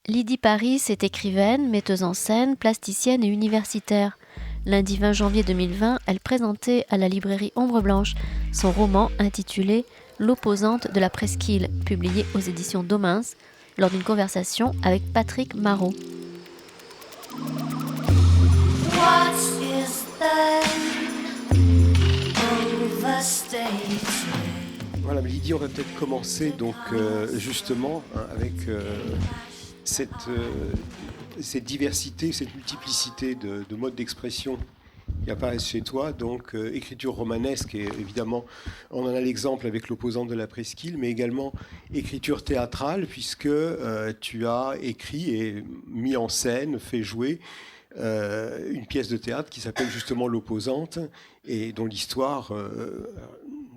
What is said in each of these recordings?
Lydie Paris est écrivaine, metteuse en scène, plasticienne et universitaire. Lundi 20 janvier 2020, elle présentait à la librairie Ombre Blanche son roman intitulé L'opposante de la presqu'île, publié aux éditions Domins, lors d'une conversation avec Patrick Marot. Voilà, Lydie, on va peut-être commencer donc justement avec cette diversité, cette multiplicité de modes d'expression qui apparaissent chez toi. Donc écriture romanesque, et évidemment on en a l'exemple avec l'opposante de la presqu'île, mais également écriture théâtrale, puisque tu as écrit et mis en scène, fait jouer une pièce de théâtre qui s'appelle justement L'opposante, et dont l'histoire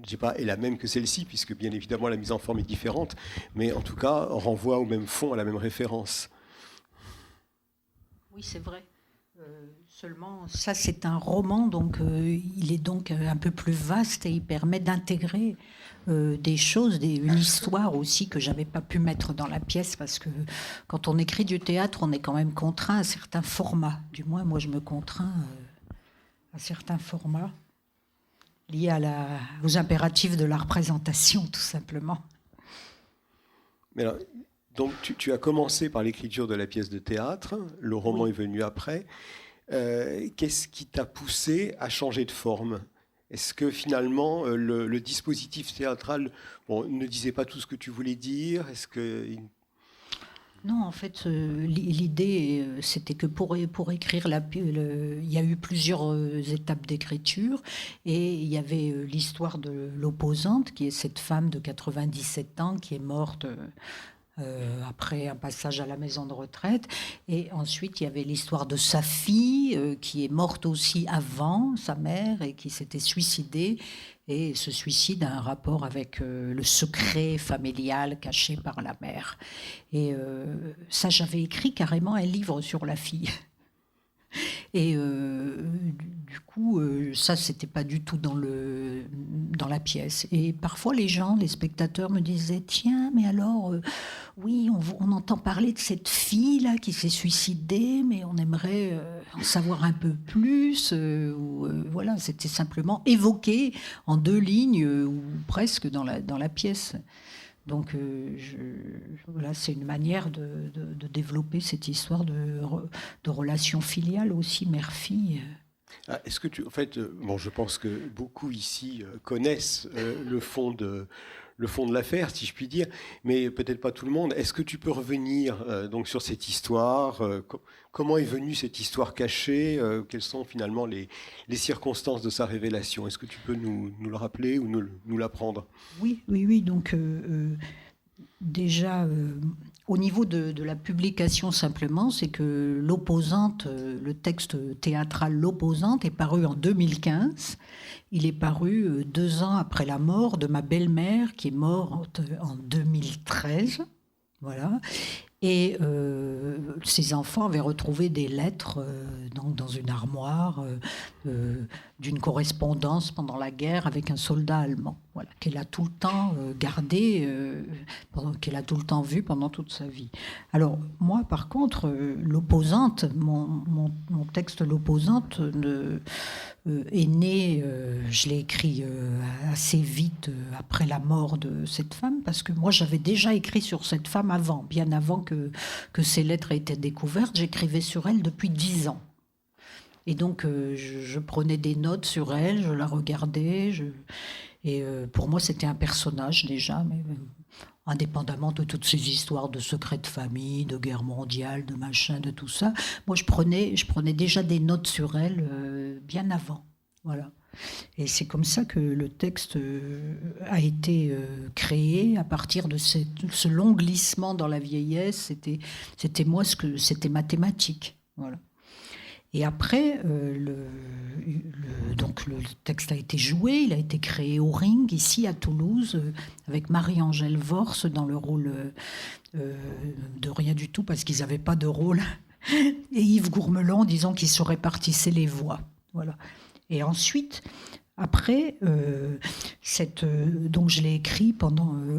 je sais pas, est la même que celle-ci, puisque bien évidemment la mise en forme est différente, mais en tout cas renvoie au même fond, à la même référence. Oui, c'est vrai. Seulement, ça c'est un roman, donc il est donc un peu plus vaste et il permet d'intégrer des choses, une histoire aussi que j'avais pas pu mettre dans la pièce, parce que quand on écrit du théâtre, on est quand même contraint à certains formats. Du moins, moi je me contrains à certains formats liés aux impératifs de la représentation, tout simplement. Mais alors, donc tu as commencé par l'écriture de la pièce de théâtre, le roman Oui. est venu après. Qu'est-ce qui t'a poussé à changer de forme ? Est-ce que finalement le dispositif théâtral ne disait pas tout ce que tu voulais dire ? Non, en fait, l'idée, c'était que pour écrire il y a eu plusieurs étapes d'écriture, et il y avait l'histoire de l'opposante, qui est cette femme de 97 ans qui est morte après un passage à la maison de retraite. Et ensuite, il y avait l'histoire de sa fille, qui est morte aussi avant, sa mère, et qui s'était suicidée. Et ce suicide a un rapport avec le secret familial caché par la mère. Et ça, j'avais écrit carrément un livre sur la fille. Et du coup, ça, c'était pas du tout dans la pièce. Et parfois, les spectateurs me disaient, tiens, mais alors, oui, on entend parler de cette fille-là qui s'est suicidée, mais on aimerait en savoir un peu plus. Voilà, c'était simplement évoqué en 2 lignes, ou presque dans la pièce. Donc, voilà, c'est une manière de développer cette histoire de relation filiale aussi, mère-fille. Est-ce que en fait, je pense que beaucoup ici connaissent le fond de l'affaire, si je puis dire, mais peut-être pas tout le monde. Est-ce que tu peux revenir donc sur cette histoire comment est venue cette histoire cachée quelles sont finalement les circonstances de sa révélation ? Est-ce que tu peux nous le rappeler ou nous l'apprendre ? Oui. Donc, déjà, au niveau de la publication simplement, c'est que l'opposante, le texte théâtral L'opposante est paru en 2015. Il est paru 2 ans après la mort de ma belle-mère, qui est morte en 2013. Voilà. Et ses enfants avaient retrouvé des lettres donc dans une armoire d'une correspondance pendant la guerre avec un soldat allemand, voilà, qu'elle a tout le temps gardé, qu'elle a tout le temps vu pendant toute sa vie. Alors moi, par contre, l'opposante, mon texte L'opposante est né, je l'ai écrit assez vite après la mort de cette femme, parce que moi j'avais déjà écrit sur cette femme avant, bien avant que ces lettres aient été découvertes. J'écrivais sur elle depuis 10 ans. Et donc je prenais des notes sur elle, je la regardais, et pour moi c'était un personnage déjà, mais indépendamment de toutes ces histoires de secrets de famille, de guerre mondiale, de machin, de tout ça. Moi, je prenais déjà des notes sur elle bien avant. Voilà. Et c'est comme ça que le texte a été créé, à partir de ce long glissement dans la vieillesse. C'était moi c'était ma thématique. Voilà. Et après, donc le texte a été joué, il a été créé au Ring, ici à Toulouse, avec Marie-Angèle Vorse dans le rôle de rien du tout, parce qu'ils n'avaient pas de rôle, et Yves Gourmelon, disons, qui se répartissait les voix. Voilà. Et ensuite, Après, donc je l'ai écrit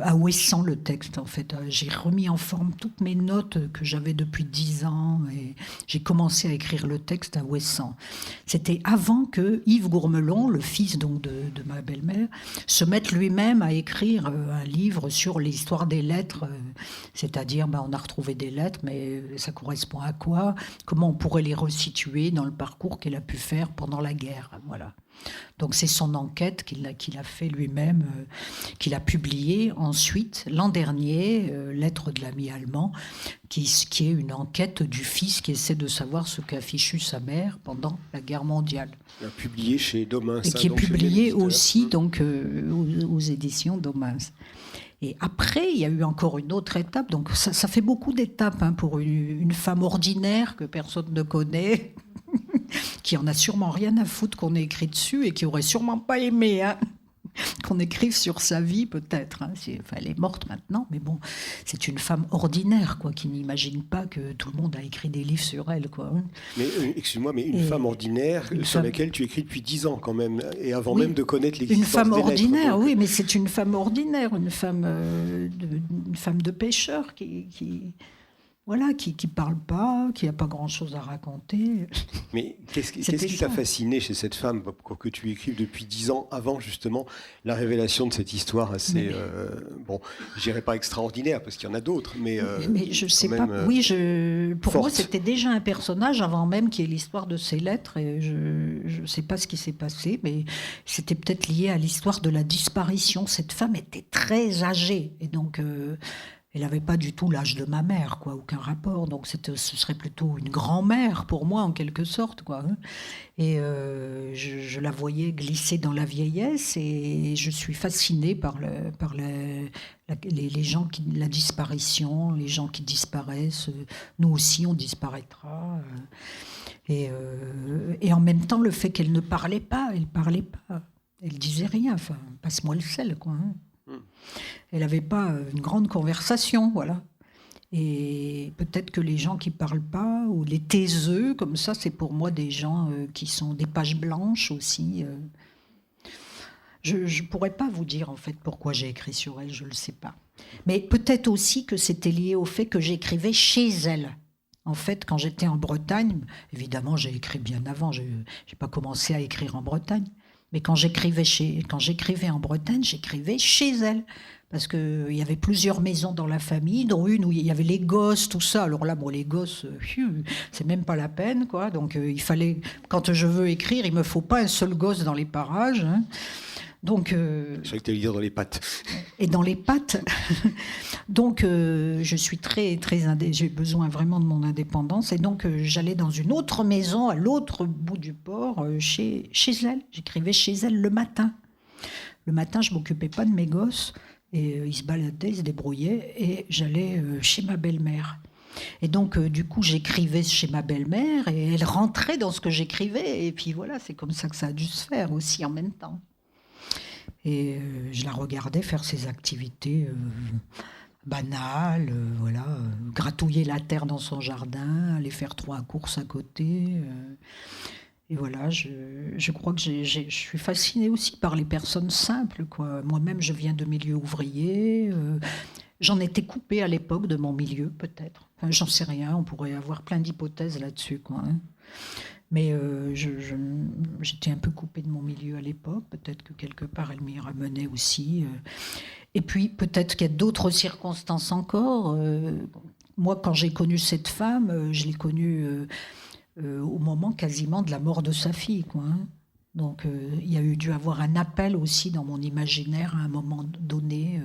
à Ouessant, le texte, en fait. J'ai remis en forme toutes mes notes que j'avais depuis 10 ans et j'ai commencé à écrire le texte à Ouessant. C'était avant que Yves Gourmelon, le fils donc de ma belle-mère, se mette lui-même à écrire un livre sur l'histoire des lettres. C'est-à-dire, on a retrouvé des lettres, mais ça correspond à quoi? Comment on pourrait les resituer dans le parcours qu'elle a pu faire pendant la guerre? Voilà. Donc c'est son enquête qu'il a fait lui-même, qu'il a publiée ensuite, l'an dernier, Lettres de l'ami allemand, qui est une enquête du fils qui essaie de savoir ce qu'a fichu sa mère pendant la guerre mondiale. Il a publié chez Domins. Et qui est publié aussi donc, aux éditions Domins. Et après, il y a eu encore une autre étape. Donc ça fait beaucoup d'étapes pour une femme ordinaire que personne ne connaît, qui en a sûrement rien à foutre qu'on ait écrit dessus et qui aurait sûrement pas aimé qu'on écrive sur sa vie, peut-être. Elle est morte maintenant, mais bon, c'est une femme ordinaire, qui n'imagine pas que tout le monde a écrit des livres sur elle, Mais excuse-moi, mais une femme ordinaire sur laquelle tu écris depuis 10 ans quand même, et avant même de connaître l'existence des lettres. Une femme ordinaire, donc... oui, mais c'est une femme ordinaire, une femme de pêcheur qui parle pas, qui n'a pas grand-chose à raconter. Mais qu'est-ce qui t'a fasciné chez cette femme que tu écrives depuis 10 ans, avant justement la révélation de cette histoire assez, je dirais pas extraordinaire, parce qu'il y en a d'autres, mais je sais pas. Pour moi, c'était déjà un personnage avant même qu'il y ait l'histoire de ces lettres, et je sais pas ce qui s'est passé, mais c'était peut-être lié à l'histoire de la disparition. Cette femme était très âgée, et donc... elle n'avait pas du tout l'âge de ma mère, aucun rapport. Donc ce serait plutôt une grand-mère pour moi, en quelque sorte, Et je la voyais glisser dans la vieillesse, et je suis fascinée par les gens la disparition, les gens qui disparaissent. Nous aussi, on disparaîtra. Et en même temps, le fait qu'elle ne parlait pas, elle disait rien. Enfin, passe-moi le sel, Elle n'avait pas une grande conversation, voilà. Et peut-être que les gens qui ne parlent pas, ou les taiseux, comme ça, c'est pour moi des gens qui sont des pages blanches aussi. Je ne pourrais pas vous dire, en fait, pourquoi j'ai écrit sur elle, je ne le sais pas. Mais peut-être aussi que c'était lié au fait que j'écrivais chez elle. En fait, quand j'étais en Bretagne, évidemment, j'ai écrit bien avant, je n'ai pas commencé à écrire en Bretagne. Mais quand j'écrivais en Bretagne, j'écrivais chez elle. Parce qu'il y avait plusieurs maisons dans la famille, dont une où il y avait les gosses, tout ça. Alors là, les gosses, c'est même pas la peine, Donc il fallait, quand je veux écrire, il me faut pas un seul gosse dans les parages. Donc, je croyais que tu allais dire dans les pattes. Et dans les pattes. Donc, je suis très j'ai besoin vraiment de mon indépendance. Et donc, j'allais dans une autre maison, à l'autre bout du port, chez elle. J'écrivais chez elle le matin. Le matin, je ne m'occupais pas de mes gosses. Et ils se baladaient, ils se débrouillaient. Et j'allais chez ma belle-mère. Et donc, du coup, j'écrivais chez ma belle-mère. Et elle rentrait dans ce que j'écrivais. Et puis voilà, c'est comme ça que ça a dû se faire aussi en même temps. Et je la regardais faire ses activités banales, gratouiller la terre dans son jardin, aller faire 3 courses à côté. Et voilà, je crois que je suis fascinée aussi par les personnes simples, Moi-même, je viens de milieu ouvrier. J'en étais coupée à l'époque de mon milieu, peut-être. Enfin, j'en sais rien, on pourrait avoir plein d'hypothèses là-dessus, Mais j'étais un peu coupée de mon milieu à l'époque. Peut-être que quelque part, elle m'y ramenait aussi. Et puis, peut-être qu'il y a d'autres circonstances encore. Moi, quand j'ai connu cette femme, je l'ai connue au moment quasiment de la mort de sa fille, Donc, il y a dû avoir un appel aussi dans mon imaginaire à un moment donné.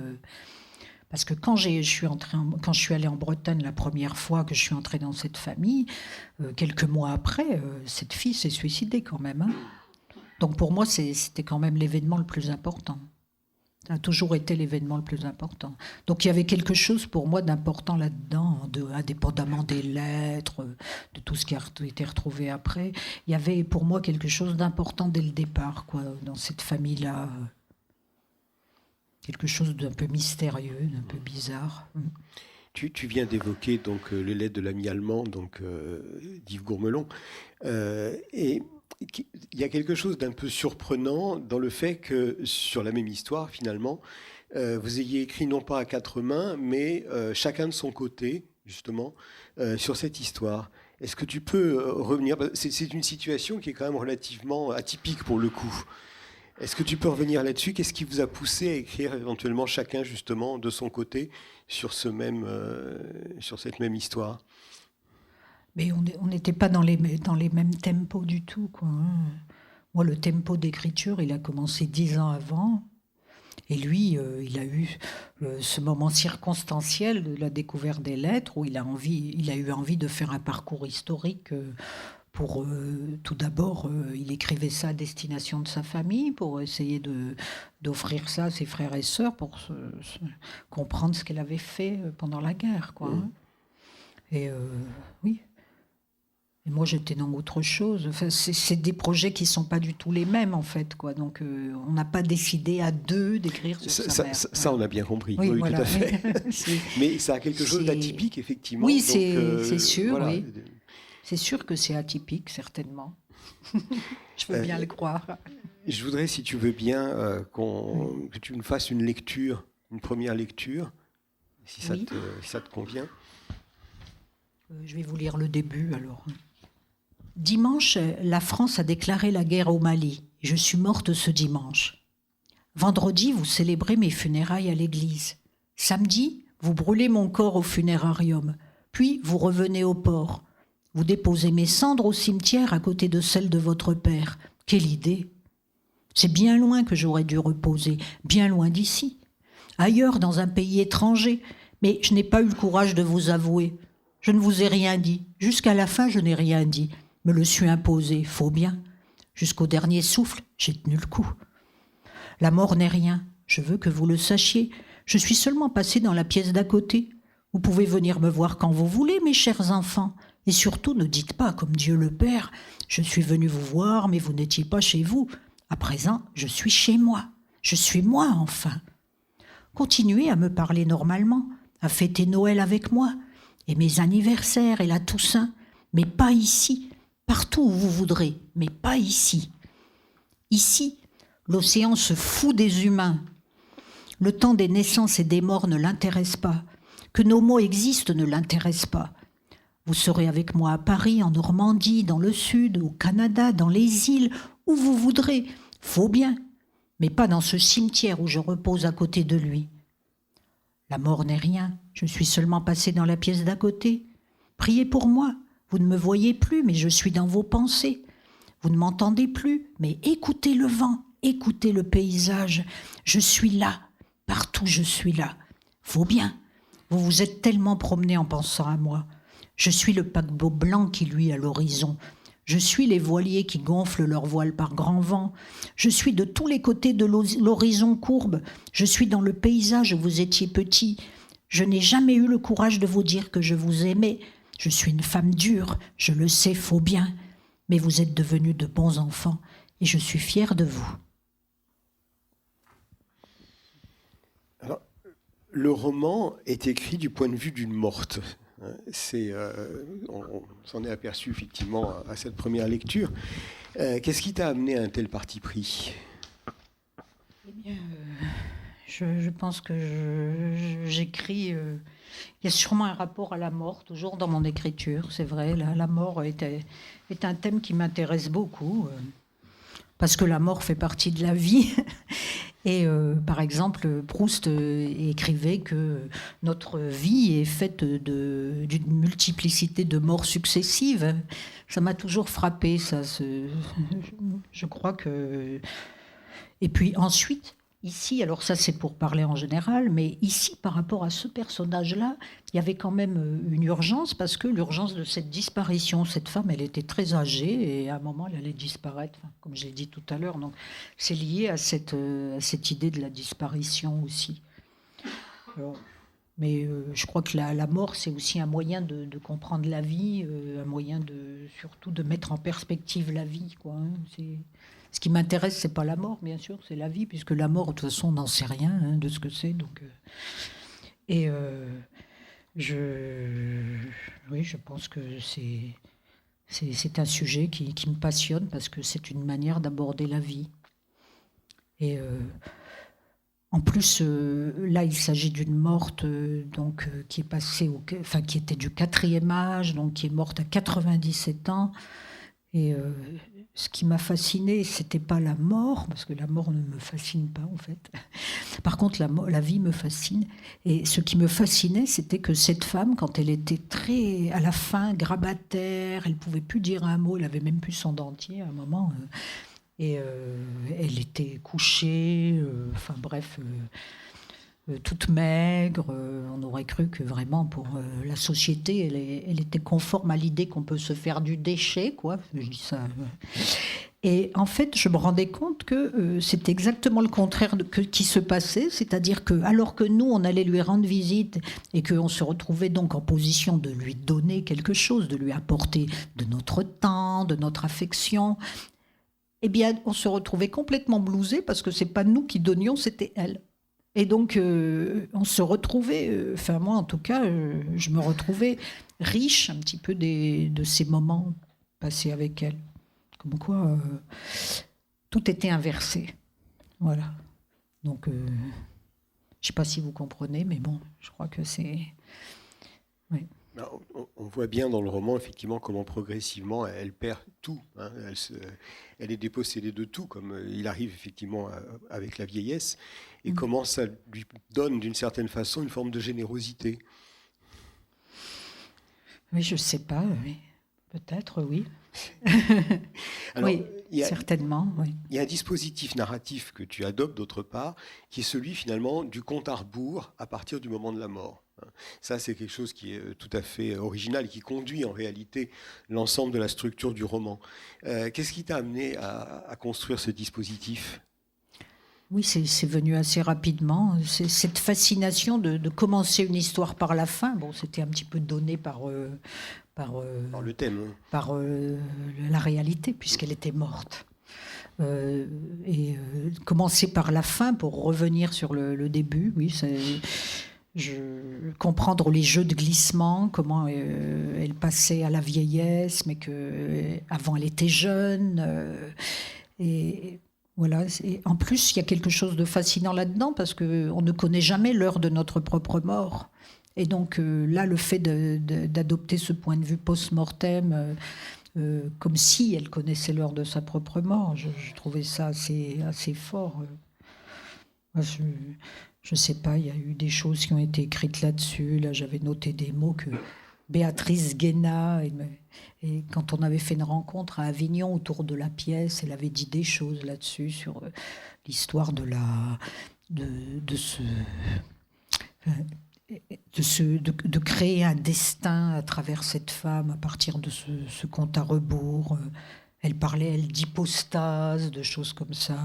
Parce que quand je suis allée en Bretagne la première fois que je suis entrée dans cette famille, quelques mois après, cette fille s'est suicidée quand même. Donc pour moi, c'était quand même l'événement le plus important. Ça a toujours été l'événement le plus important. Donc il y avait quelque chose pour moi d'important là-dedans, indépendamment des lettres, de tout ce qui a été retrouvé après. Il y avait pour moi quelque chose d'important dès le départ, dans cette famille-là. Quelque chose d'un peu mystérieux, d'un peu bizarre. Tu viens d'évoquer donc les lettres de l'ami allemand, donc d'Yves Gourmelon, et il y a quelque chose d'un peu surprenant dans le fait que sur la même histoire, finalement, vous ayez écrit non pas à quatre mains, mais chacun de son côté, justement, sur cette histoire. Est-ce que tu peux revenir? C'est une situation qui est quand même relativement atypique pour le coup. Est-ce que tu peux revenir là-dessus? Qu'est-ce qui vous a poussé à écrire éventuellement chacun justement de son côté sur cette même histoire? Mais on n'était pas dans les mêmes tempos du tout, quoi, hein. Moi, le tempo d'écriture, il a commencé 10 ans avant. Et lui, il a eu ce moment circonstanciel de la découverte des lettres où il a eu envie de faire un parcours historique. Pour tout d'abord, il écrivait ça à destination de sa famille pour essayer d'offrir ça à ses frères et sœurs pour comprendre ce qu'elle avait fait pendant la guerre, quoi, hein. Et oui. Et moi, j'étais dans autre chose. Enfin, c'est des projets qui ne sont pas du tout les mêmes, en fait, quoi. Donc, on n'a pas décidé à deux d'écrire sur sa mère. Ça, on a bien compris. Oui, Oui, voilà. tout à fait. Mais ça a quelque chose d'atypique, effectivement. Oui, c'est sûr, voilà. oui. C'est sûr que c'est atypique, certainement. Je veux bien le croire. Je voudrais, si tu veux bien, que tu me fasses une première lecture, si ça te convient. Je vais vous lire le début, alors. Dimanche, la France a déclaré la guerre au Mali. Je suis morte ce dimanche. Vendredi, vous célébrez mes funérailles à l'église. Samedi, vous brûlez mon corps au funérarium. Puis, vous revenez au port. Vous déposez mes cendres au cimetière à côté de celles de votre père. Quelle idée! C'est bien loin que j'aurais dû reposer, bien loin d'ici. Ailleurs, dans un pays étranger. Mais je n'ai pas eu le courage de vous avouer. Je ne vous ai rien dit. Jusqu'à la fin, je n'ai rien dit. Me le suis imposé, faut bien. Jusqu'au dernier souffle, j'ai tenu le coup. La mort n'est rien. Je veux que vous le sachiez. Je suis seulement passée dans la pièce d'à côté. Vous pouvez venir me voir quand vous voulez, mes chers enfants. Et surtout, ne dites pas, comme Dieu le Père, je suis venu vous voir, mais vous n'étiez pas chez vous. À présent, je suis chez moi. Je suis moi, enfin. Continuez à me parler normalement, à fêter Noël avec moi, et mes anniversaires et la Toussaint, mais pas ici, partout où vous voudrez, mais pas ici. Ici, l'océan se fout des humains. Le temps des naissances et des morts ne l'intéresse pas. Que nos mots existent ne l'intéresse pas. Vous serez avec moi à Paris, en Normandie, dans le Sud, au Canada, dans les îles, où vous voudrez. Faut bien, mais pas dans ce cimetière où je repose à côté de lui. La mort n'est rien, je suis seulement passée dans la pièce d'à côté. Priez pour moi, vous ne me voyez plus, mais je suis dans vos pensées. Vous ne m'entendez plus, mais écoutez le vent, écoutez le paysage. Je suis là, partout je suis là. Faut bien, vous vous êtes tellement promené en pensant à moi. Je suis le paquebot blanc qui luit à l'horizon. Je suis les voiliers qui gonflent leurs voiles par grand vent. Je suis de tous les côtés de l'horizon courbe. Je suis dans le paysage où vous étiez petit. Je n'ai jamais eu le courage de vous dire que je vous aimais. Je suis une femme dure, je le sais, faut bien. Mais vous êtes devenus de bons enfants et je suis fière de vous. Alors, le roman est écrit du point de vue d'une morte. On s'en est aperçu effectivement à cette première lecture. Qu'est-ce qui t'a amené à un tel parti pris? Eh bien, je pense que j'écris... il y a sûrement un rapport à la mort, toujours dans mon écriture, c'est vrai. La mort est un thème qui m'intéresse beaucoup, parce que la mort fait partie de la vie. Et par exemple, Proust écrivait que notre vie est faite d'une multiplicité de morts successives. Ça m'a toujours frappé, ça. Je crois que... Et puis ensuite, ici, alors ça c'est pour parler en général, mais ici, par rapport à ce personnage-là, il y avait quand même une urgence, parce que l'urgence de cette disparition, cette femme, elle était très âgée, et à un moment, elle allait disparaître, comme j'ai dit tout à l'heure. Donc c'est lié à cette idée de la disparition aussi. Alors, mais je crois que la mort, c'est aussi un moyen de comprendre la vie, un moyen surtout de mettre en perspective la vie, quoi, hein. Ce qui m'intéresse, c'est pas la mort, bien sûr, c'est la vie, puisque la mort, de toute façon, on n'en sait rien, hein, de ce que c'est. Donc, je pense que C'est un sujet qui me passionne parce que c'est une manière d'aborder la vie. Et en plus, là, il s'agit d'une morte qui est passée qui était du 4e âge, donc qui est morte à 97 ans. Et ce qui m'a fascinée, c'était pas la mort, parce que la mort ne me fascine pas en fait. Par contre, la vie me fascine. Et ce qui me fascinait, c'était que cette femme, quand elle était très, à la fin, grabataire, elle pouvait plus dire un mot, elle avait même plus son dentier à un moment. Et elle était couchée, toute maigre. On aurait cru que vraiment pour la société, elle était conforme à l'idée qu'on peut se faire du déchet, quoi. Je dis ça. Et en fait, je me rendais compte que c'était exactement le contraire qui se passait, c'est-à-dire que alors que nous, on allait lui rendre visite et qu'on se retrouvait donc en position de lui donner quelque chose, de lui apporter de notre temps, de notre affection, eh bien, on se retrouvait complètement blousé parce que c'est pas nous qui donnions, c'était elle. Et donc, on se retrouvait, moi en tout cas, je me retrouvais riche un petit peu de ces moments passés avec elle. Comme quoi, tout était inversé. Voilà. Donc, je ne sais pas si vous comprenez, mais bon, je crois que c'est... Oui. On voit bien dans le roman, effectivement, comment progressivement elle perd tout. Hein. Elle est dépossédée de tout, comme il arrive effectivement avec la vieillesse, et comment ça lui donne d'une certaine façon une forme de générosité. Oui, je ne sais pas, oui. Peut-être, oui. Alors, oui, certainement. Oui. Il y a un dispositif narratif que tu adoptes d'autre part, qui est celui finalement du compte à rebours à partir du moment de la mort. Ça, c'est quelque chose qui est tout à fait original et qui conduit en réalité l'ensemble de la structure du roman. Qu'est-ce qui t'a amené à construire ce dispositif ? Oui, c'est venu assez rapidement. C'est cette fascination de commencer une histoire par la fin. Bon, c'était un petit peu donné par le thème. Par la réalité, puisqu'elle était morte. Commencer par la fin pour revenir sur le début, oui, comprendre les jeux de glissement, comment elle passait à la vieillesse, mais qu'avant elle était jeune. Et voilà. Et en plus, il y a quelque chose de fascinant là-dedans, parce qu'on ne connaît jamais l'heure de notre propre mort. Et donc là, le fait d'adopter ce point de vue post-mortem, comme si elle connaissait l'heure de sa propre mort, je trouvais ça assez fort. Je ne sais pas, il y a eu des choses qui ont été écrites là-dessus. Là, j'avais noté des mots que Béatrice Guéna, et quand on avait fait une rencontre à Avignon autour de la pièce, elle avait dit des choses là-dessus, sur l'histoire de créer un destin à travers cette femme à partir de ce compte à rebours. Elle parlait, elle, d'hypostase, de choses comme ça.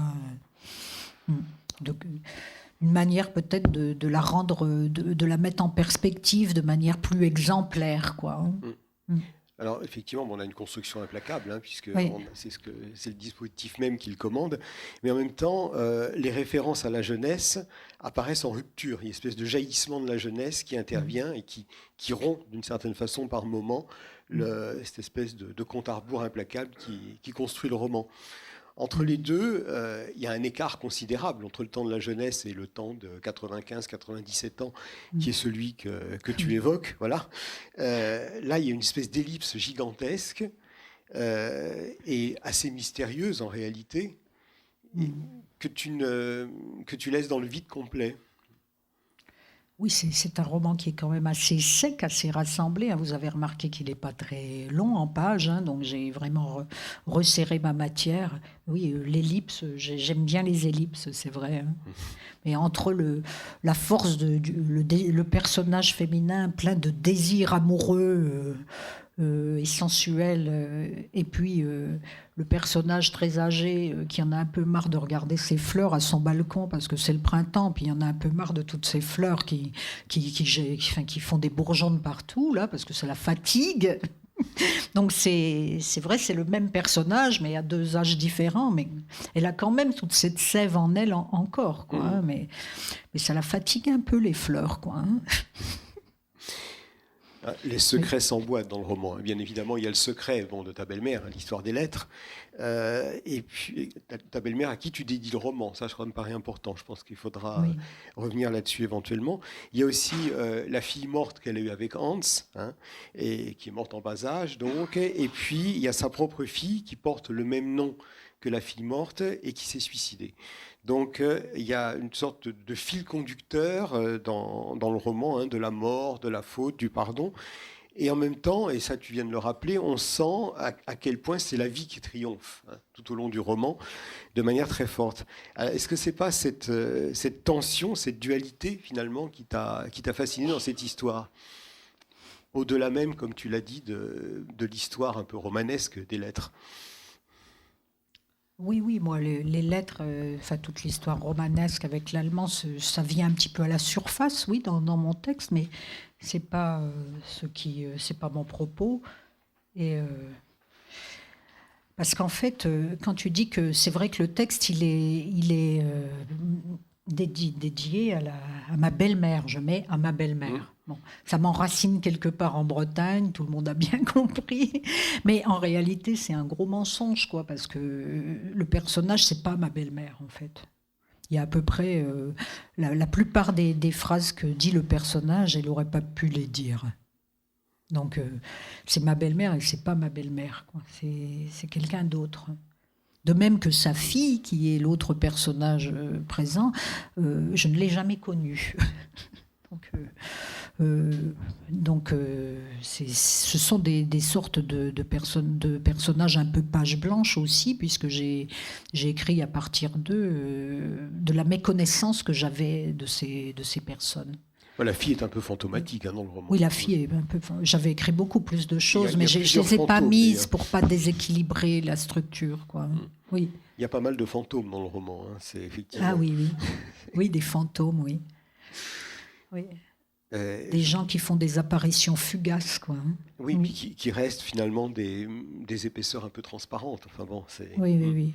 Une manière peut-être de la rendre, de la mettre en perspective de manière plus exemplaire, quoi. Alors effectivement, on a une construction implacable, puisque oui. C'est le dispositif même qui le commande, mais en même temps, les références à la jeunesse apparaissent en rupture. Il y a une espèce de jaillissement de la jeunesse qui intervient et qui rompt d'une certaine façon par moment cette espèce de compte à rebours implacable qui construit le roman. Entre les deux, il y a un écart considérable entre le temps de la jeunesse et le temps de 95-97 ans, qui est celui que tu évoques. Voilà. Là, il y a une espèce d'ellipse gigantesque et assez mystérieuse en réalité, que tu laisses dans le vide complet. Oui, c'est un roman qui est quand même assez sec, assez rassemblé. Vous avez remarqué qu'il n'est pas très long en pages, donc j'ai vraiment resserré ma matière. Oui, l'ellipse, j'aime bien les ellipses, c'est vrai. Mais entre la force le personnage féminin plein de désirs amoureux et sensuel, et puis le personnage très âgé qui en a un peu marre de regarder ses fleurs à son balcon parce que c'est le printemps, puis il en a un peu marre de toutes ces fleurs qui font des bourgeons de partout, là, parce que ça la fatigue. Donc c'est vrai, c'est le même personnage, mais à 2 âges différents. Mais elle a quand même toute cette sève en elle encore, quoi. Mais ça la fatigue un peu, les fleurs, quoi. Les secrets s'emboîtent dans le roman. Bien évidemment, il y a le secret de ta belle-mère, l'histoire des lettres. Et puis, ta belle-mère à qui tu dédies le roman. Ça, me paraît important. Je pense qu'il faudra revenir là-dessus éventuellement. Il y a aussi la fille morte qu'elle a eue avec Hans, et qui est morte en bas âge. Donc. Et puis, il y a sa propre fille qui porte le même nom que la fille morte et qui s'est suicidée. Donc, il y a une sorte de fil conducteur dans le roman, de la mort, de la faute, du pardon. Et en même temps, et ça tu viens de le rappeler, on sent à quel point c'est la vie qui triomphe tout au long du roman, de manière très forte. Alors, est-ce que c'est pas cette tension, cette dualité finalement qui t'a fasciné dans cette histoire ? Au-delà même, comme tu l'as dit, de l'histoire un peu romanesque des lettres. Oui, moi, les lettres, toute l'histoire romanesque avec l'allemand, ça vient un petit peu à la surface, oui, dans mon texte, mais c'est pas c'est pas mon propos. Et parce qu'en fait, quand tu dis que c'est vrai que le texte, il est dédié à ma belle-mère, je mets à ma belle-mère. Bon, ça m'enracine quelque part en Bretagne, tout le monde a bien compris. Mais en réalité, c'est un gros mensonge, quoi, parce que le personnage, c'est pas ma belle-mère, en fait. Il y a à peu près la plupart des phrases que dit le personnage, elle n'aurait pas pu les dire. Donc, c'est ma belle-mère et c'est pas ma belle-mère, quoi. C'est quelqu'un d'autre. De même que sa fille, qui est l'autre personnage présent, je ne l'ai jamais connue. Ce sont des sortes de personnages un peu page blanche aussi, puisque j'ai écrit à partir de la méconnaissance que j'avais de ces personnes. La fille est un peu fantomatique dans le roman. Oui, la fille est un peu... J'avais écrit beaucoup plus de choses, mais je ne les ai pas mises pour ne pas déséquilibrer la structure, quoi. Oui. Il y a pas mal de fantômes dans le roman, c'est effectivement... Ah oui. Oui, des fantômes, oui. Des gens qui font des apparitions fugaces, quoi. Oui, puis qui restent finalement des épaisseurs un peu transparentes. Enfin bon, c'est... Oui.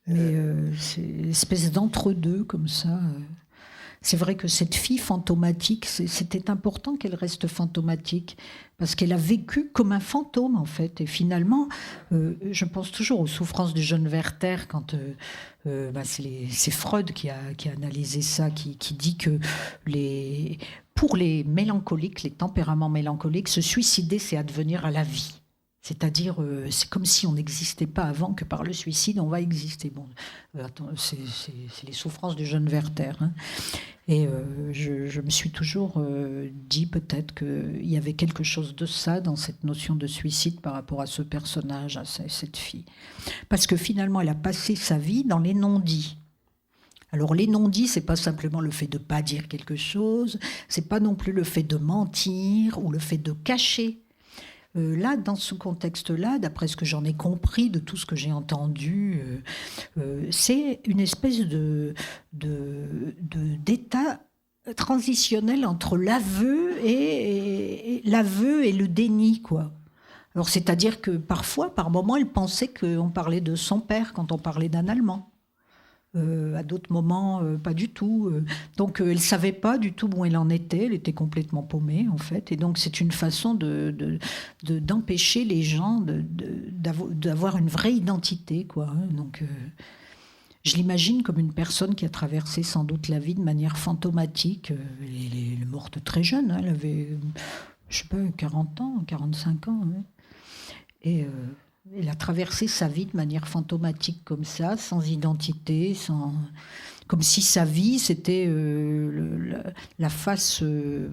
Mais c'est une espèce d'entre-deux, comme ça... C'est vrai que cette fille fantomatique, c'était important qu'elle reste fantomatique, parce qu'elle a vécu comme un fantôme, en fait. Et finalement, je pense toujours aux souffrances du jeune Werther, quand c'est Freud qui a analysé ça, qui dit que pour les mélancoliques, les tempéraments mélancoliques, se suicider, c'est advenir à la vie. C'est-à-dire, c'est comme si on n'existait pas avant, que par le suicide, on va exister. Bon, c'est les souffrances du jeune Werther. Et je me suis toujours dit peut-être qu'il y avait quelque chose de ça dans cette notion de suicide par rapport à ce personnage, à cette fille. Parce que finalement, elle a passé sa vie dans les non-dits. Alors les non-dits, c'est pas simplement le fait de pas dire quelque chose, c'est pas non plus le fait de mentir ou le fait de cacher. Là, dans ce contexte-là, d'après ce que j'en ai compris de tout ce que j'ai entendu, c'est une espèce d'état transitionnel entre l'aveu et le déni, quoi. Alors, c'est-à-dire que parfois, par moments, elle pensait qu'on parlait de son père quand on parlait d'un Allemand. À d'autres moments, pas du tout. Donc, elle ne savait pas du tout où elle en était. Elle était complètement paumée, en fait. Et donc, c'est une façon d'empêcher les gens d'avoir une vraie identité, quoi. Donc, je l'imagine comme une personne qui a traversé sans doute la vie de manière fantomatique. Elle est morte très jeune. Elle avait, je ne sais pas, 40 ans, 45 ans. Et... elle a traversé sa vie de manière fantomatique comme ça, sans identité, comme si sa vie, c'était la face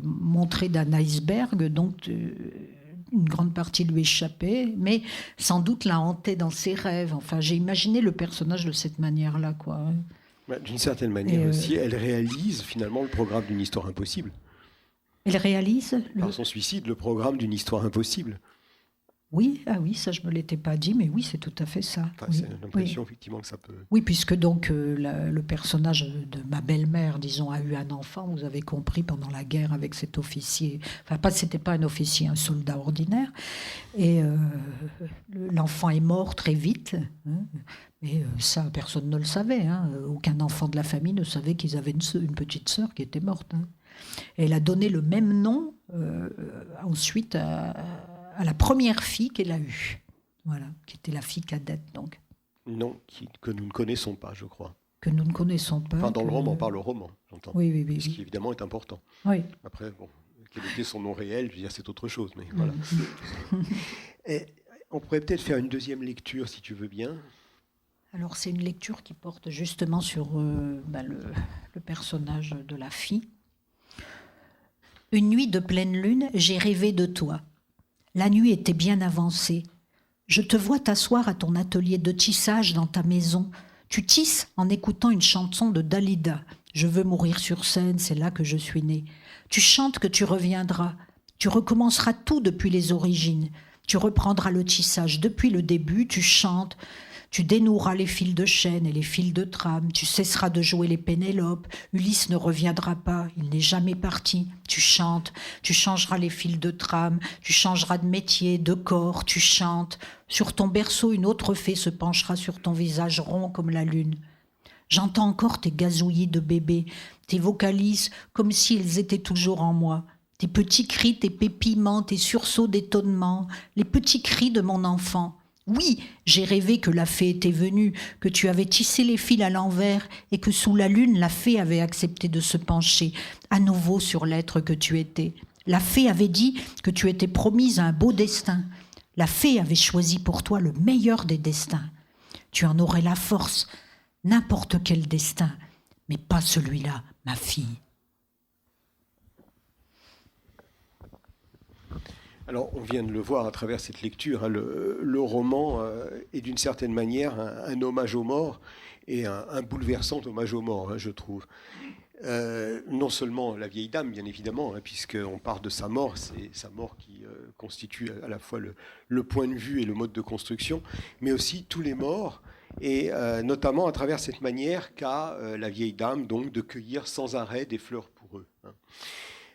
montrée d'un iceberg, donc une grande partie lui échappait, mais sans doute la hantait dans ses rêves. Enfin, j'ai imaginé le personnage de cette manière-là, quoi. D'une certaine manière aussi, elle réalise finalement le programme d'une histoire impossible. Elle réalise par son suicide, le programme d'une histoire impossible. Oui, ça je me l'étais pas dit, mais oui, c'est tout à fait ça. Enfin, c'est l'impression effectivement que ça peut... Oui, puisque donc le personnage de ma belle-mère, disons, a eu un enfant, vous avez compris, pendant la guerre avec cet officier. Enfin, c'était pas un officier, un soldat ordinaire. Et l'enfant est mort très vite. Et ça, personne ne le savait. Aucun enfant de la famille ne savait qu'ils avaient une petite sœur qui était morte. Elle a donné le même nom ensuite à la première fille qu'elle a eue, voilà, qui était la fille cadette, donc. Non, que nous ne connaissons pas, je crois. Que nous ne connaissons pas. Enfin, dans le roman, par le roman, j'entends. Oui. Ce qui, évidemment, est important. Oui. Après, bon, quel était son nom réel, je veux dire, c'est autre chose, mais voilà. Et on pourrait peut-être faire une deuxième lecture, si tu veux bien. Alors, c'est une lecture qui porte justement sur le personnage de la fille. Une nuit de pleine lune, j'ai rêvé de toi. La nuit était bien avancée. Je te vois t'asseoir à ton atelier de tissage dans ta maison. Tu tisses en écoutant une chanson de Dalida. Je veux mourir sur scène, c'est là que je suis née. Tu chantes que tu reviendras. Tu recommenceras tout depuis les origines. Tu reprendras le tissage depuis le début, tu chantes. Tu dénoueras les fils de chaîne et les fils de trame. Tu cesseras de jouer les Pénélopes. Ulysse ne reviendra pas, il n'est jamais parti. Tu chantes, tu changeras les fils de trame. Tu changeras de métier, de corps, tu chantes. Sur ton berceau, une autre fée se penchera sur ton visage rond comme la lune. J'entends encore tes gazouillis de bébé, tes vocalises comme s'ils étaient toujours en moi. Tes petits cris, tes pépillements, tes sursauts d'étonnement, les petits cris de mon enfant. Oui, j'ai rêvé que la fée était venue, que tu avais tissé les fils à l'envers et que sous la lune, la fée avait accepté de se pencher à nouveau sur l'être que tu étais. La fée avait dit que tu étais promise à un beau destin. La fée avait choisi pour toi le meilleur des destins. Tu en aurais la force, n'importe quel destin, mais pas celui-là, ma fille. Alors, on vient de le voir à travers cette lecture, hein, le roman est d'une certaine manière un hommage aux morts et un bouleversant hommage aux morts, hein, je trouve. Non seulement la vieille dame, bien évidemment, hein, puisqu'on part de sa mort, c'est sa mort qui constitue à la fois le point de vue et le mode de construction, mais aussi tous les morts, et notamment à travers cette manière qu'a la vieille dame donc, de cueillir sans arrêt des fleurs pour eux. Hein.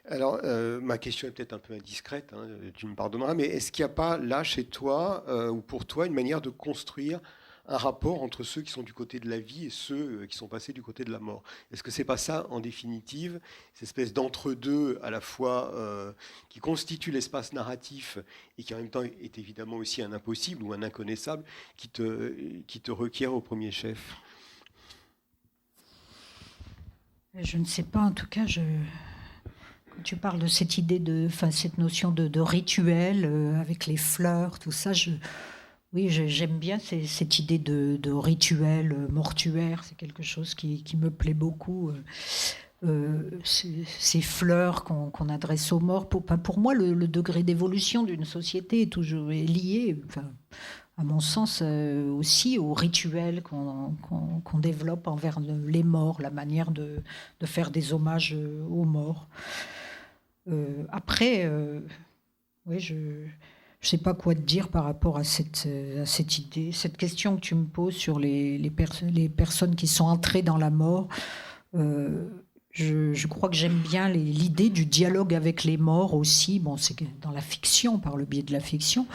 Alors, ma question est peut-être un peu indiscrète, hein, tu me pardonneras, mais est-ce qu'il n'y a pas là, chez toi, ou pour toi, une manière de construire un rapport entre ceux qui sont du côté de la vie et ceux qui sont passés du côté de la mort? Est-ce que ce n'est pas ça, en définitive, cette espèce d'entre-deux, à la fois qui constitue l'espace narratif et qui en même temps est évidemment aussi un impossible ou un inconnaissable, qui te requiert au premier chef? Je ne sais pas, en tout cas, quand tu parles de cette idée cette notion de rituel avec les fleurs, tout ça, oui, j'aime bien cette idée de rituel mortuaire. C'est quelque chose qui me plaît beaucoup. Ces fleurs qu'on adresse aux morts. Pour moi, le degré d'évolution d'une société est toujours lié, à mon sens, aussi au rituel qu'on développe envers les morts, la manière de faire des hommages aux morts. Après, oui, je ne sais pas quoi te dire par rapport à cette idée, cette question que tu me poses sur les personnes qui sont entrées dans la mort. Je crois que j'aime bien l'idée du dialogue avec les morts aussi. Bon, c'est dans la fiction, par le biais de la fiction.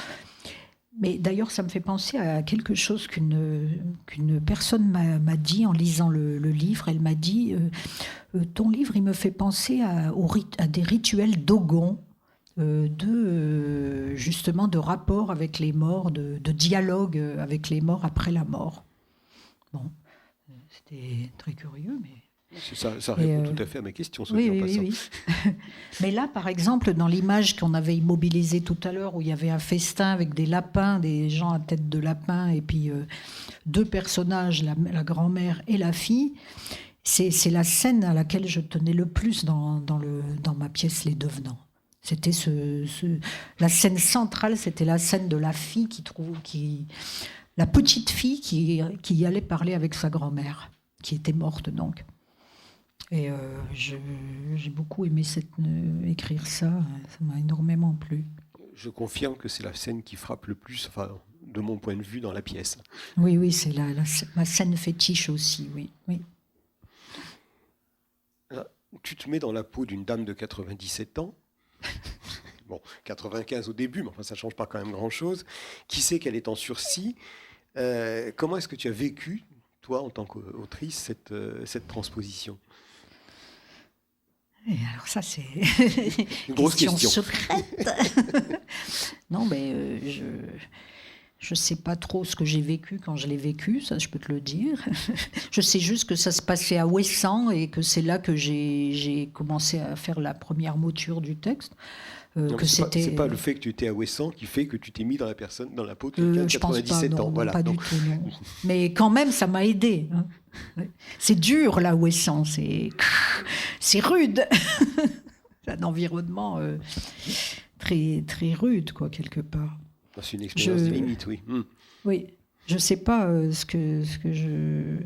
Mais d'ailleurs, ça me fait penser à quelque chose qu'une personne m'a dit en lisant le livre. Elle m'a dit ton livre, il me fait penser à des rituels Dogon, justement de rapport avec les morts, de dialogue avec les morts après la mort. Bon, c'était très curieux, mais... Ça répond tout à fait à ma question. Oui. Mais là, par exemple, dans l'image qu'on avait immobilisée tout à l'heure, où il y avait un festin avec des lapins, des gens à tête de lapin, et puis deux personnages, la grand-mère et la fille, c'est la scène à laquelle je tenais le plus dans ma pièce Les Devenants. C'était la scène centrale, c'était la scène de la fille la petite fille qui allait parler avec sa grand-mère, qui était morte donc. Et j'ai beaucoup aimé écrire ça m'a énormément plu. Je confirme que c'est la scène qui frappe le plus, enfin, de mon point de vue, dans la pièce. Oui, c'est ma scène fétiche aussi, oui. Alors, tu te mets dans la peau d'une dame de 97 ans, bon, 95 au début, mais enfin, ça ne change pas quand même grand-chose, qui sait qu'elle est en sursis. Comment est-ce que tu as vécu, toi, en tant qu'autrice, cette transposition ? Et alors ça, c'est une grosse question secrète. Non, mais je ne sais pas trop ce que j'ai vécu quand je l'ai vécu, ça je peux te le dire. Je sais juste que ça se passait à Ouessant et que c'est là que j'ai commencé à faire la première mouture du texte. C'est pas le fait que tu étais à Ouessant qui fait que tu t'es mis dans la peau de quelqu'un de 97 ans. Non, Voilà. pas du tout, non. Mais quand même, ça m'a aidé. Hein. C'est dur, là, Ouessant. C'est rude. C'est un environnement très, très rude, quoi, quelque part. C'est une expérience de limite, oui. Oui, je ne sais pas ce que je...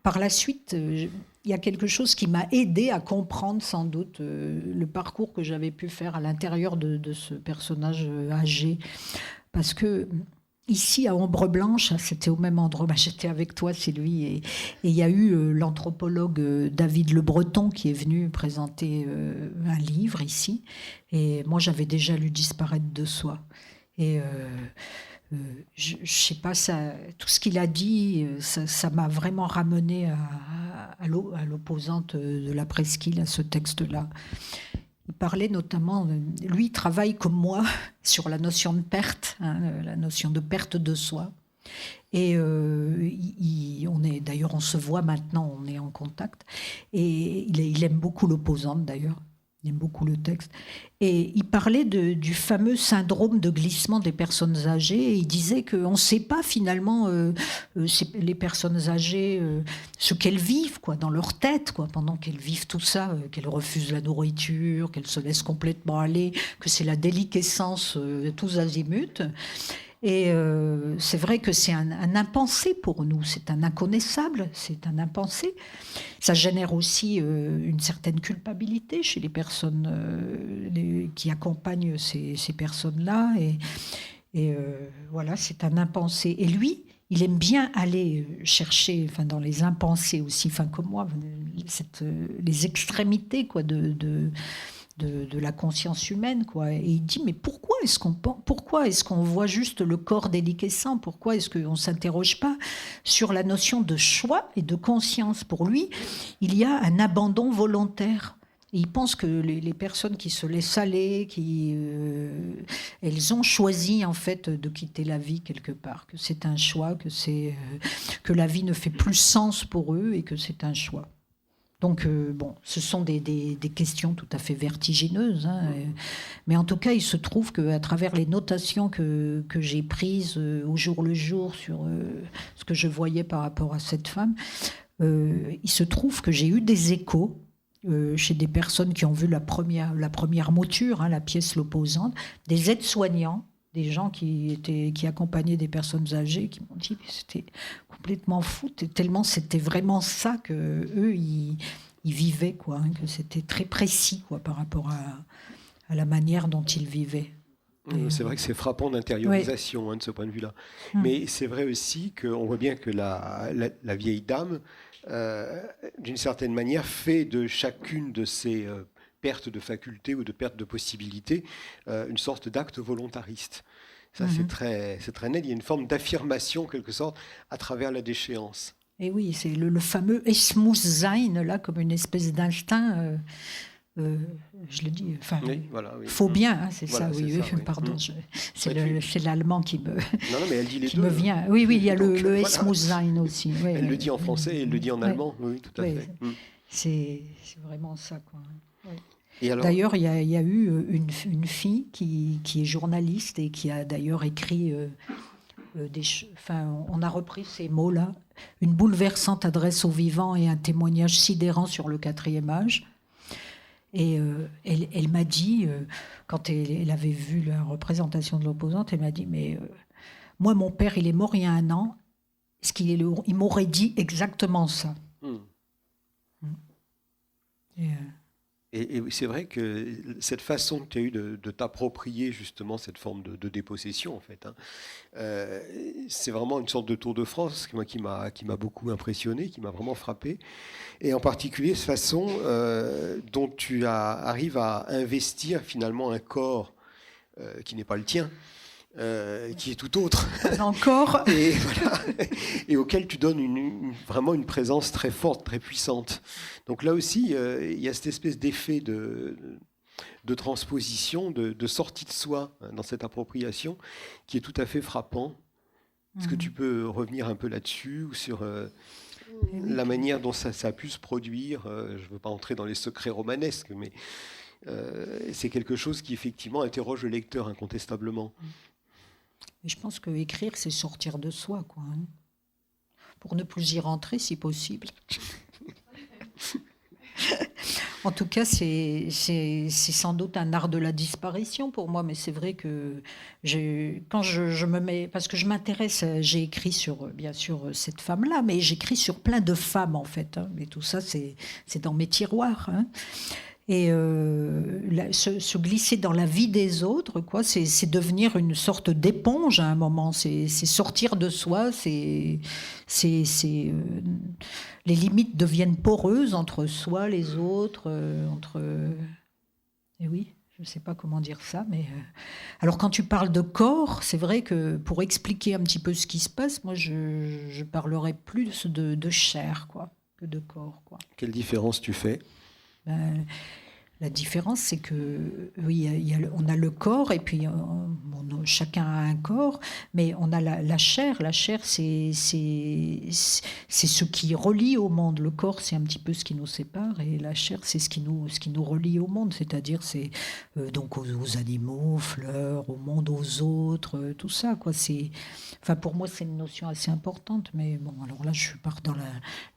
Par la suite, il y a quelque chose qui m'a aidé à comprendre sans doute le parcours que j'avais pu faire à l'intérieur de ce personnage âgé. Parce que ici, à Ombre Blanche, c'était au même endroit, j'étais avec toi, Sylvie, et il y a eu l'anthropologue David Le Breton qui est venu présenter un livre ici. Et moi, j'avais déjà lu Disparaître de soi. Et je ne sais pas, tout ce qu'il a dit, ça m'a vraiment ramené à l'opposante de la presqu'île, à ce texte-là. Il parlait notamment, lui il travaille comme moi sur la notion de perte, la notion de perte de soi. Et d'ailleurs, on se voit maintenant, on est en contact. Et il aime beaucoup l'opposante d'ailleurs. Il aime beaucoup le texte. Et il parlait du fameux syndrome de glissement des personnes âgées. Et il disait qu'on ne sait pas finalement les personnes âgées, ce qu'elles vivent quoi, dans leur tête, quoi, pendant qu'elles vivent tout ça, qu'elles refusent la nourriture, qu'elles se laissent complètement aller, que c'est la déliquescence tous azimuts. Et c'est vrai que c'est un impensé pour nous, c'est un inconnaissable, c'est un impensé. Ça génère aussi une certaine culpabilité chez les personnes qui accompagnent ces personnes-là. Et voilà, c'est un impensé. Et lui, il aime bien aller chercher, dans les impensés aussi, comme moi, les extrémités quoi, de la conscience humaine, quoi. Et il dit, mais pourquoi est-ce qu'on voit juste le corps déliquescent ? Pourquoi est-ce qu'on ne s'interroge pas sur la notion de choix et de conscience ? Pour lui, il y a un abandon volontaire. Et il pense que les personnes qui se laissent aller, elles ont choisi en fait de quitter la vie quelque part, que c'est un choix, que la vie ne fait plus sens pour eux et que c'est un choix. Donc, ce sont des questions tout à fait vertigineuses. Mais en tout cas, il se trouve qu'à travers les notations que j'ai prises au jour le jour sur ce que je voyais par rapport à cette femme, il se trouve que j'ai eu des échos chez des personnes qui ont vu la première mouture, la pièce L'Opposante, des aides-soignants, des gens qui accompagnaient des personnes âgées, qui m'ont dit que c'était complètement fou, tellement c'était vraiment ça qu'eux, ils vivaient, quoi, que c'était très précis quoi, par rapport à la manière dont ils vivaient. C'est vrai que c'est frappant d'intériorisation de ce point de vue-là. Mais c'est vrai aussi qu'on voit bien que la vieille dame, d'une certaine manière, fait de chacune de ces perte de facultés ou de perte de possibilités, une sorte d'acte volontariste. Ça, c'est très net. Il y a une forme d'affirmation, en quelque sorte, à travers la déchéance. Et oui, c'est le fameux Es muss sein, là, comme une espèce d'instinct. Je le dis, faut bien, c'est voilà, ça, oui, ça, oui. Pardon, c'est l'allemand qui me, mais elle dit les deux, me vient. Oui, il y a le Es muss sein aussi. Oui, elle le dit en français et elle le dit en allemand, oui, tout à fait. C'est vraiment ça, quoi. D'ailleurs, il y a eu une fille qui est journaliste et qui a d'ailleurs écrit on a repris ces mots-là, une bouleversante adresse aux vivants et un témoignage sidérant sur le 4e âge. Et elle m'a dit, quand elle avait vu la représentation de l'opposante, elle m'a dit, mais moi, mon père, il est mort il y a 1 an, il m'aurait dit exactement ça. Et c'est vrai que cette façon que tu as eue de t'approprier justement cette forme de dépossession, en fait, c'est vraiment une sorte de Tour de France qui m'a beaucoup impressionné, qui m'a vraiment frappé. Et en particulier, cette façon dont tu arrives à investir finalement un corps qui n'est pas le tien, qui est tout autre. Encore. Et, voilà, et auquel tu donnes vraiment une présence très forte, très puissante. Donc là aussi, il y a cette espèce d'effet de transposition, de sortie de soi dans cette appropriation, qui est tout à fait frappant. Est-ce que tu peux revenir un peu là-dessus, ou sur la manière dont ça a pu se produire? Je ne veux pas entrer dans les secrets romanesques, mais c'est quelque chose qui effectivement interroge le lecteur incontestablement. Et je pense que écrire, c'est sortir de soi, quoi. Hein. Pour ne plus y rentrer, si possible. En tout cas, c'est sans doute un art de la disparition pour moi, mais c'est vrai que quand je me mets... Parce que je m'intéresse, j'ai écrit sur, bien sûr, cette femme-là, mais j'écris sur plein de femmes, en fait. Hein, et tout ça, c'est dans mes tiroirs. Hein. Et se glisser dans la vie des autres, quoi, c'est devenir une sorte d'éponge à un moment. C'est sortir de soi. Les limites deviennent poreuses entre soi, les autres, Et oui, je ne sais pas comment dire ça, mais alors quand tu parles de corps, c'est vrai que pour expliquer un petit peu ce qui se passe, moi je parlerais plus de chair, quoi, que de corps, quoi. Quelle différence tu fais? La différence, c'est que oui, on a le corps, et puis chacun a un corps, mais on a la chair. La chair, c'est ce qui relie au monde. Le corps, c'est un petit peu ce qui nous sépare, et la chair, c'est ce qui nous relie au monde. C'est-à-dire, c'est donc aux animaux, aux fleurs, au monde, aux autres, tout ça, quoi. Enfin, pour moi, c'est une notion assez importante, mais bon, alors là, je pars dans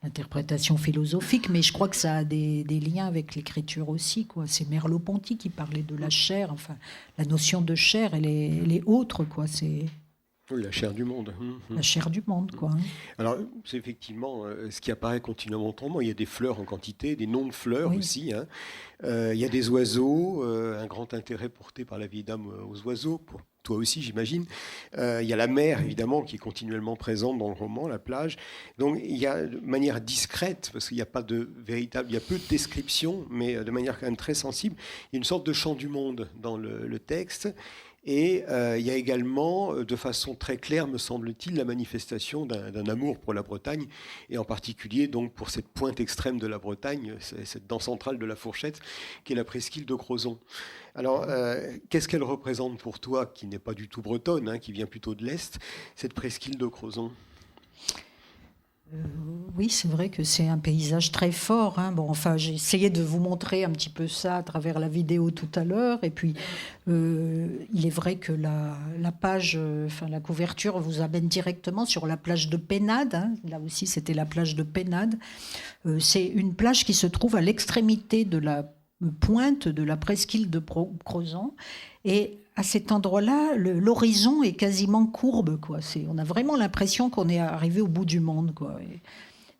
l'interprétation philosophique, mais je crois que ça a des liens avec l'écriture aussi, quoi. C'est Merleau-Ponty qui parlait de la chair. Enfin, la notion de chair, elle est autre, quoi. C'est oui, la chair du monde. la chair du monde, quoi. Alors, c'est effectivement ce qui apparaît continuellement dans ton roman. Il y a des fleurs en quantité, des noms de fleurs Oui. aussi. Hein. Il y a des oiseaux, un grand intérêt porté par la vieille dame aux oiseaux, pour toi aussi, j'imagine. Il y a la mer, évidemment, qui est continuellement présente dans le roman, la plage. Donc, il y a de manière discrète, parce qu'il n'y a pas de véritable... Il y a peu de descriptions, mais de manière quand même très sensible. Il y a une sorte de chant du monde dans le texte. Et il y a également, de façon très claire, me semble-t-il, la manifestation d'un amour pour la Bretagne, et en particulier donc pour cette pointe extrême de la Bretagne, cette dent centrale de la fourchette, qui est la presqu'île de Crozon. Alors, qu'est-ce qu'elle représente pour toi, qui n'est pas du tout bretonne, hein, qui vient plutôt de l'Est, cette presqu'île de Crozon ? Oui, c'est vrai que c'est un paysage très fort. Hein. Bon, enfin, j'ai essayé de vous montrer un petit peu ça à travers la vidéo tout à l'heure. Et puis, il est vrai que la page, la couverture vous amène directement sur la plage de Pénade. Hein. Là aussi, c'était la plage de Pénade. C'est une plage qui se trouve à l'extrémité de la pointe de la presqu'île de Crozon. Et à cet endroit-là, l'horizon est quasiment courbe, quoi. On a vraiment l'impression qu'on est arrivé au bout du monde, quoi.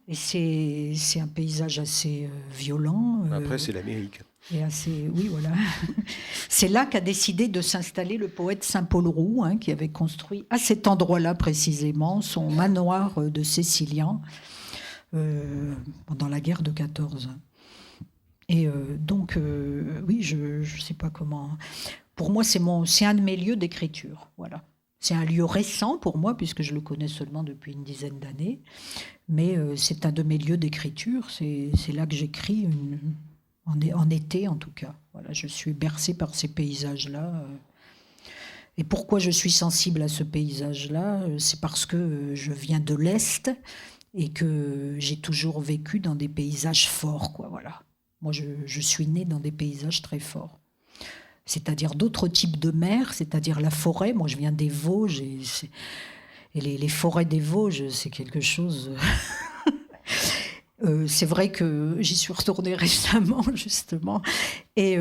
Et c'est un paysage assez violent. Après, c'est l'Amérique. Et assez, oui, voilà. C'est là qu'a décidé de s'installer le poète Saint-Paul Roux, hein, qui avait construit à cet endroit-là précisément son manoir de Cécilien pendant la guerre de 14. Et donc, oui, je ne sais pas comment... Pour moi, c'est un de mes lieux d'écriture. Voilà. C'est un lieu récent pour moi, puisque je le connais seulement depuis une dizaine d'années. Mais c'est un de mes lieux d'écriture. C'est là que j'écris, en été en tout cas. Voilà, je suis bercée par ces paysages-là. Et pourquoi je suis sensible à ce paysage-là ? C'est parce que je viens de l'Est et que j'ai toujours vécu dans des paysages forts, quoi, voilà. Moi, je suis née dans des paysages très forts. C'est-à-dire d'autres types de mer, c'est-à-dire la forêt. Moi, je viens des Vosges, et les forêts des Vosges, c'est quelque chose... c'est vrai que j'y suis retournée récemment, justement. Et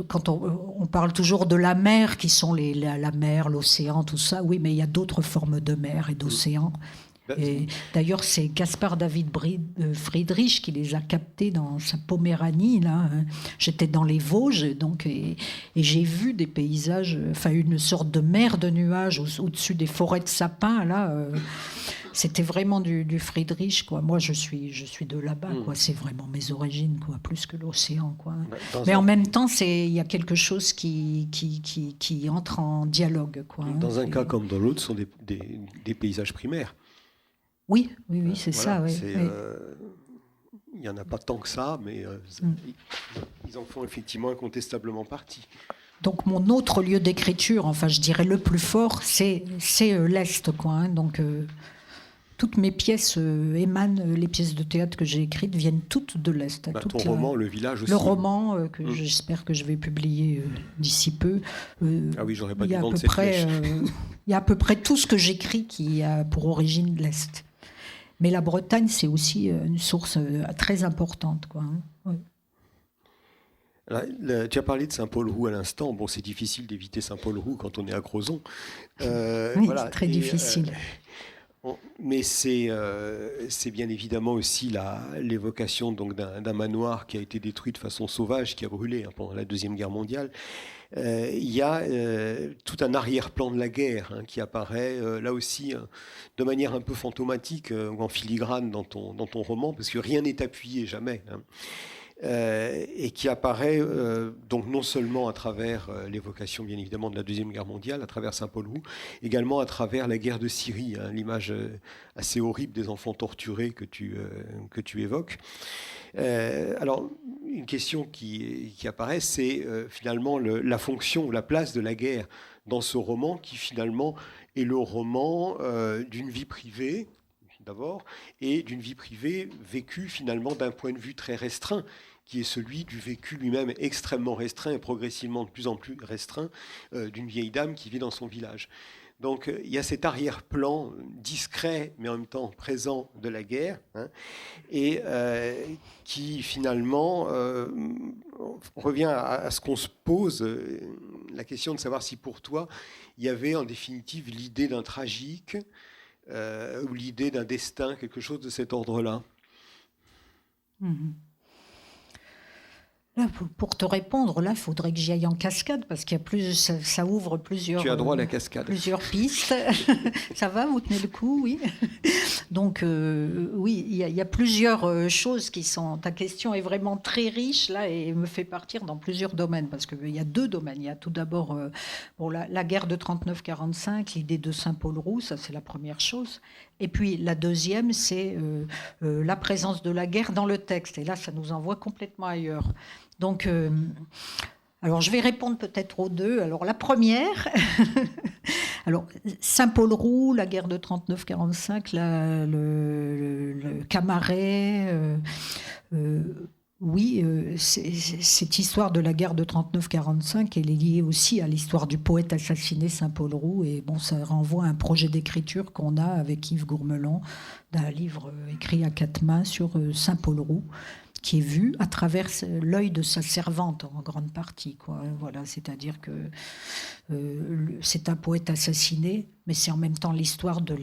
quand on parle toujours de la mer, qui sont la mer, l'océan, tout ça, oui, mais il y a d'autres formes de mer et d'océan. Et d'ailleurs, c'est Caspar David Friedrich qui les a captés dans sa Poméranie. Là. J'étais dans les Vosges, donc, et j'ai vu des paysages, enfin une sorte de mer de nuages au-dessus des forêts de sapins. Là, c'était vraiment du Friedrich, quoi. Moi, je suis de là-bas, quoi. C'est vraiment mes origines, quoi, plus que l'océan, quoi. Mais en même temps, il y a quelque chose qui entre en dialogue, quoi. Dans un cas comme dans l'autre, ce sont des paysages primaires. Oui, c'est ça. Oui. Il n'y en a pas tant que ça, mais ils en font effectivement incontestablement partie. Donc mon autre lieu d'écriture, enfin je dirais le plus fort, c'est l'Est, quoi. Hein. Donc toutes mes pièces émanent, les pièces de théâtre que j'ai écrites viennent toutes de l'Est. Ton roman, Le Village aussi. Le roman que j'espère que je vais publier d'ici peu. Ah oui, j'aurais pas dû vendre cette flèche. Il y a à peu près tout ce que j'écris qui a pour origine l'Est. Mais la Bretagne, c'est aussi une source très importante, quoi. Oui. Là, tu as parlé de Saint-Paul-Roux à l'instant. Bon, c'est difficile d'éviter Saint-Paul-Roux quand on est à Crozon. Oui, c'est très difficile. Mais c'est bien évidemment aussi l'évocation donc d'un manoir qui a été détruit de façon sauvage, qui a brûlé pendant la Deuxième Guerre mondiale. Il y a tout un arrière-plan de la guerre qui apparaît là aussi de manière un peu fantomatique ou en filigrane dans ton roman, parce que rien n'est appuyé, jamais. Et qui apparaît donc non seulement à travers l'évocation bien évidemment de la Deuxième Guerre mondiale, à travers Saint-Paul-Roux, également à travers la guerre de Syrie, l'image assez horrible des enfants torturés que tu évoques. Alors, une question qui apparaît, c'est finalement la fonction ou la place de la guerre dans ce roman, qui finalement est le roman d'une vie privée, d'abord, et d'une vie privée vécue finalement d'un point de vue très restreint, qui est celui du vécu lui-même extrêmement restreint et progressivement de plus en plus restreint d'une vieille dame qui vit dans son village. Donc il y a cet arrière-plan discret, mais en même temps présent de la guerre, et qui finalement revient à ce qu'on se pose, la question de savoir si pour toi, il y avait en définitive l'idée d'un tragique, ou l'idée d'un destin, quelque chose de cet ordre-là. Là, pour te répondre, là, il faudrait que j'y aille en cascade, parce qu'il y a ça ouvre plusieurs... Tu as droit à la cascade. Plusieurs pistes. Ça va, vous tenez le coup, oui. Donc, oui, il y a plusieurs choses qui sont... Ta question est vraiment très riche, là, et me fait partir dans plusieurs domaines, parce qu'il y a deux domaines. Il y a tout d'abord la guerre de 39-45, l'idée de Saint-Paul-Roux, ça c'est la première chose. Et puis la deuxième, c'est la présence de la guerre dans le texte. Et là, ça nous envoie complètement ailleurs. Donc, alors je vais répondre peut-être aux deux. Alors la première, alors Saint-Paul-Roux, la guerre de 39-45, le Camaret. Oui, cette histoire de la guerre de 39-45, elle est liée aussi à l'histoire du poète assassiné Saint-Paul-Roux. Et bon, ça renvoie à un projet d'écriture qu'on a avec Yves Gourmelon, d'un livre écrit à 4 mains sur Saint-Paul-Roux, qui est vu à travers l'œil de sa servante en grande partie, quoi. Voilà, c'est-à-dire que c'est un poète assassiné, mais c'est en même temps l'histoire de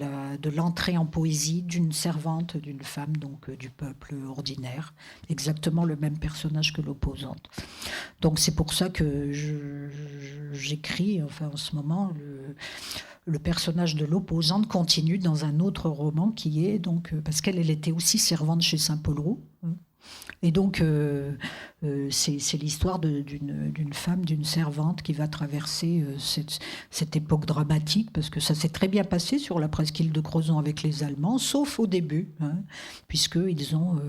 l'entrée en poésie d'une servante, d'une femme, donc du peuple ordinaire, exactement le même personnage que l'opposante. Donc c'est pour ça que j'écris, enfin en ce moment, le personnage de l'opposante continue dans un autre roman qui est donc parce qu'elle était aussi servante chez Saint-Paul-Roux. Et donc, c'est l'histoire d'une femme, d'une servante qui va traverser cette époque dramatique, parce que ça s'est très bien passé sur la presqu'île de Crozon avec les Allemands, sauf au début, puisqu'ils ont,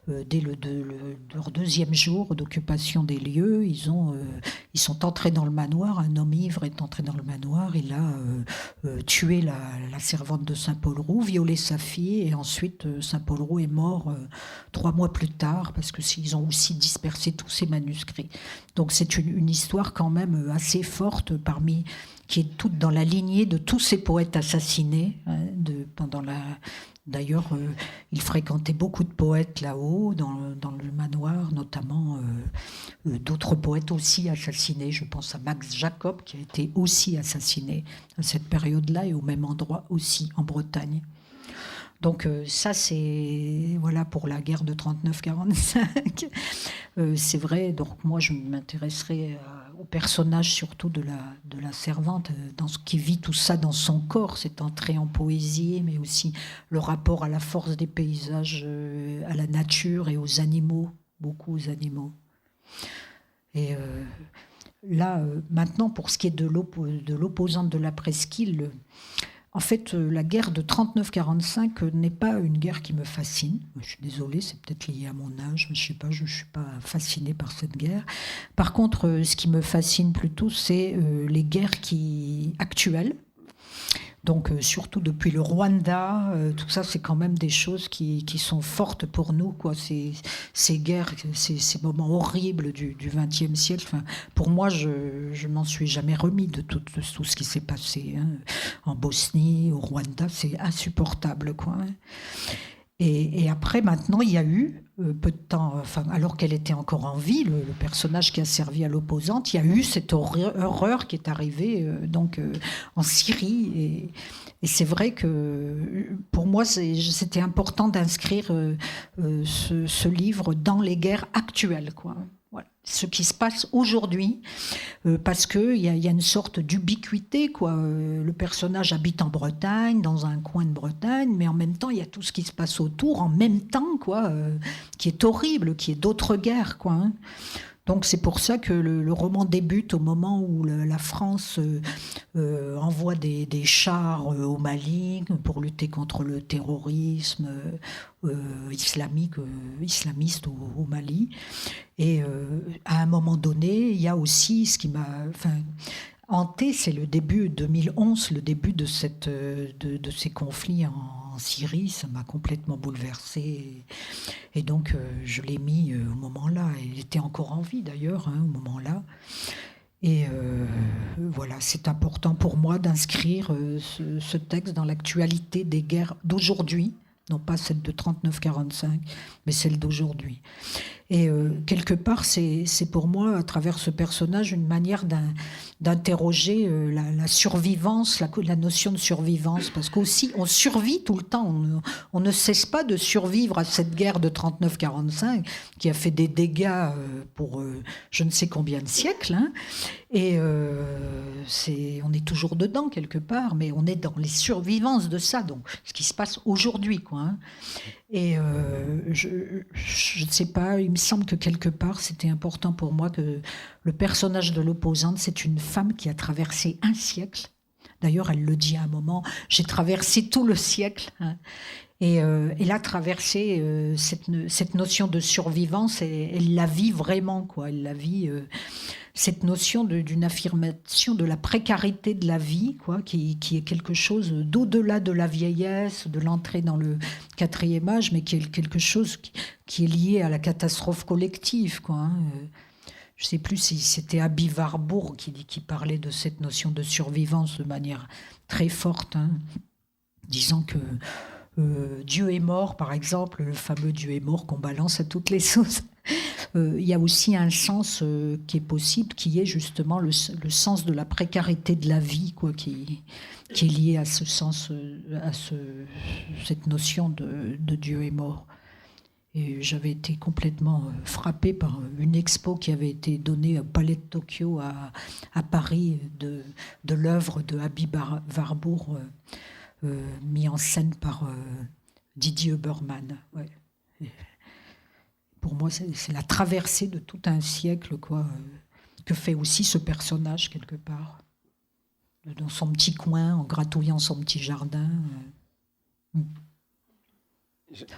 dès leur deuxième jour d'occupation des lieux, ils sont entrés dans le manoir, un homme ivre est entré dans le manoir, il a tué la servante de Saint-Paul-Roux, violé sa fille, et ensuite Saint-Paul-Roux est mort 3 mois plus tard, parce qu'ils ont aussi dispersé tous ces manuscrits. Donc c'est une histoire quand même assez forte, qui est toute dans la lignée de tous ces poètes assassinés. D'ailleurs, il fréquentait beaucoup de poètes là-haut, dans le manoir, notamment d'autres poètes aussi assassinés. Je pense à Max Jacob, qui a été aussi assassiné à cette période-là, et au même endroit aussi, en Bretagne. Donc ça, c'est voilà pour la guerre de 39-45. C'est vrai, donc moi je m'intéresserai au personnage surtout de la servante, qui vit tout ça dans son corps, cette entrée en poésie, mais aussi le rapport à la force des paysages, à la nature et aux animaux, beaucoup aux animaux. Et là, maintenant, pour ce qui est de l'opposante de la presqu'île, en fait, la guerre de 39-45 n'est pas une guerre qui me fascine. Je suis désolée, c'est peut-être lié à mon âge, mais je ne sais pas, je ne suis pas fascinée par cette guerre. Par contre, ce qui me fascine plutôt, c'est les guerres actuelles. Donc, surtout depuis le Rwanda, tout ça, c'est quand même des choses qui sont fortes pour nous, quoi. Ces guerres, ces moments horribles du XXe siècle. Enfin, pour moi, je m'en suis jamais remis de tout ce qui s'est passé, hein. En Bosnie, au Rwanda, c'est insupportable, quoi. Et après, maintenant, il y a eu, peu de temps, alors qu'elle était encore en vie, le personnage qui a servi à l'opposante, il y a eu cette horreur qui est arrivée en Syrie. Et c'est vrai que pour moi, c'était important d'inscrire ce livre dans les guerres actuelles, quoi. Voilà. Ce qui se passe aujourd'hui, parce qu'il y a une sorte d'ubiquité, quoi. Le personnage habite en Bretagne, dans un coin de Bretagne, mais en même temps, il y a tout ce qui se passe autour, en même temps, quoi, qui est horrible, qui est d'autres guerres, quoi, hein. Donc c'est pour ça que le roman débute au moment où la France envoie des chars au Mali pour lutter contre le terrorisme islamiste au Mali. Et à un moment donné, il y a aussi ce qui m'a hanté, c'est le début 2011, le début de ces conflits en Syrie. Ça m'a complètement bouleversée. Et donc, je l'ai mis au moment-là. Il était encore en vie, d'ailleurs, hein, au moment-là. Et voilà, c'est important pour moi d'inscrire ce texte dans l'actualité des guerres d'aujourd'hui. Non pas celle de 39-45, mais celle d'aujourd'hui. Et quelque part, c'est pour moi, à travers ce personnage, une manière d'interroger la survivance, la notion de survivance, parce qu'aussi, on survit tout le temps. On ne cesse pas de survivre à cette guerre de 39-45, qui a fait des dégâts pour je ne sais combien de siècles, hein. Et on est toujours dedans, quelque part, mais on est dans les survivances de ça, donc ce qui se passe aujourd'hui, quoi, hein. Et je ne sais pas, il me semble que quelque part, c'était important pour moi que le personnage de l'opposante, c'est une femme qui a traversé un siècle. D'ailleurs, elle le dit à un moment, j'ai traversé tout le siècle, hein. Et elle a traversé cette notion de survivance, et elle la vit vraiment, quoi. Elle la vit, cette notion d'une affirmation de la précarité de la vie, quoi, qui est quelque chose d'au-delà de la vieillesse, de l'entrée dans le 4e âge, mais qui est quelque chose qui est lié à la catastrophe collective, quoi, hein. Je ne sais plus si c'était Aby Warburg qui parlait de cette notion de survivance de manière très forte, hein, disant que Dieu est mort, par exemple, le fameux Dieu est mort qu'on balance à toutes les sauces. Il y a aussi un sens qui est possible, qui est justement le sens de la précarité de la vie, quoi, qui est lié à ce sens, cette notion de Dieu est mort. Et j'avais été complètement frappée par une expo qui avait été donnée au Palais de Tokyo à Paris de l'œuvre de Aby Warburg, mis en scène par Didier Huberman. Ouais. Pour moi, c'est la traversée de tout un siècle, quoi, que fait aussi ce personnage, quelque part, dans son petit coin, en gratouillant son petit jardin.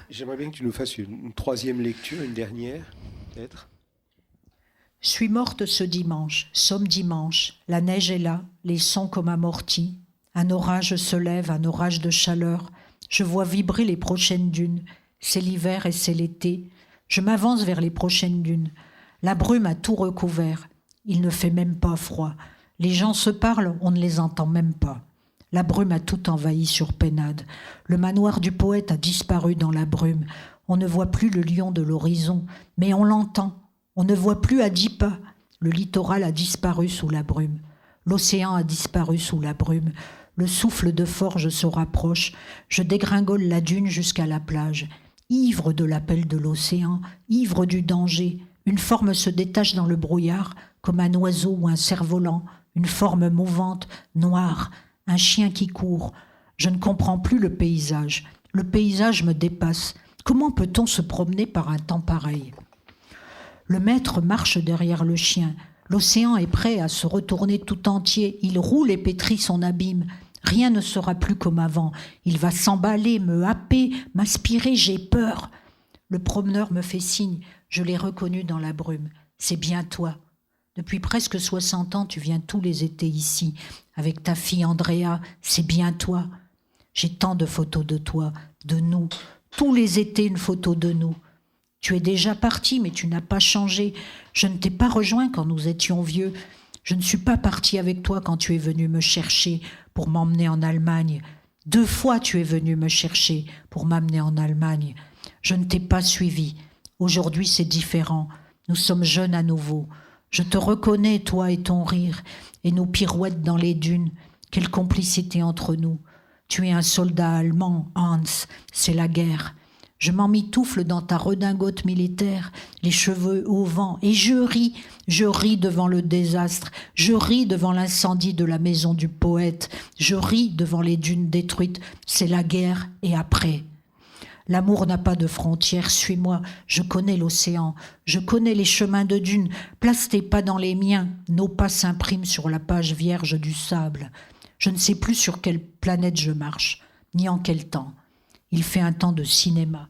J'aimerais bien que tu nous fasses une troisième lecture, une dernière, peut-être. Je suis morte ce dimanche, somme dimanche, la neige est là, les sons comme amortis. Un orage se lève, un orage de chaleur. Je vois vibrer les prochaines dunes. C'est l'hiver et c'est l'été. Je m'avance vers les prochaines dunes. La brume a tout recouvert. Il ne fait même pas froid. Les gens se parlent, on ne les entend même pas. La brume a tout envahi sur Pénade. Le manoir du poète a disparu dans la brume. On ne voit plus le lion de l'horizon, mais on l'entend. On ne voit plus à 10 pas. Le littoral a disparu sous la brume. L'océan a disparu sous la brume. Le souffle de forge se rapproche, je dégringole la dune jusqu'à la plage. Ivre de l'appel de l'océan, ivre du danger, une forme se détache dans le brouillard, comme un oiseau ou un cerf-volant, une forme mouvante, noire, un chien qui court. Je ne comprends plus le paysage. Le paysage me dépasse. Comment peut-on se promener par un temps pareil ? Le maître marche derrière le chien. L'océan est prêt à se retourner tout entier. Il roule et pétrit son abîme. Rien ne sera plus comme avant. Il va s'emballer, me happer, m'aspirer. J'ai peur. Le promeneur me fait signe. Je l'ai reconnu dans la brume. C'est bien toi. Depuis presque 60 ans, tu viens tous les étés ici. Avec ta fille Andrea, c'est bien toi. J'ai tant de photos de toi, de nous. Tous les étés, une photo de nous. Tu es déjà parti, mais tu n'as pas changé. Je ne t'ai pas rejoint quand nous étions vieux. Je ne suis pas parti avec toi quand tu es venu me chercher pour m'emmener en Allemagne. 2 fois tu es venu me chercher pour m'amener en Allemagne. Je ne t'ai pas suivi. Aujourd'hui, c'est différent. Nous sommes jeunes à nouveau. Je te reconnais, toi et ton rire, et nos pirouettes dans les dunes. Quelle complicité entre nous. Tu es un soldat allemand, Hans, c'est la guerre. Je m'emmitoufle dans ta redingote militaire, les cheveux au vent, et je ris devant le désastre, je ris devant l'incendie de la maison du poète, je ris devant les dunes détruites, c'est la guerre et après. L'amour n'a pas de frontières, suis-moi, je connais l'océan, je connais les chemins de dunes, place tes pas dans les miens, nos pas s'impriment sur la page vierge du sable. Je ne sais plus sur quelle planète je marche, ni en quel temps. Il fait un temps de cinéma.